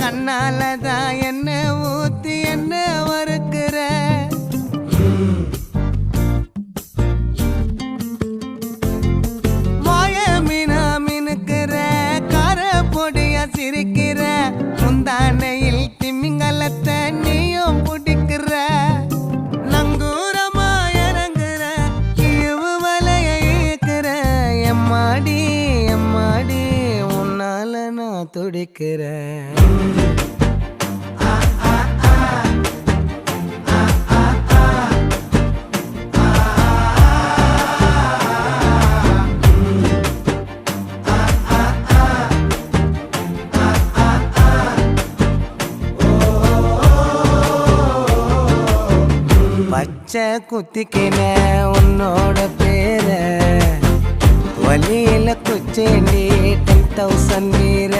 கண்ணாலதான் என்ன ஊத்தி என்ன வறுக்கிற வாய மீனா மினுக்கிற கார பொடிய சிரிக்கிற முந்தானையில் திமிங்கலத்தை நீயும் பிடிக்கிற நங்கூரமா இறங்குற இவு வலைய இழுக்கிற எம்மாடி எம்மாடி உன்னால நான் துடிக்கிறேன் பச்சை குத்திக்கின உன்னோட பேர வலியில குச்சேண்டி 10,000 வீர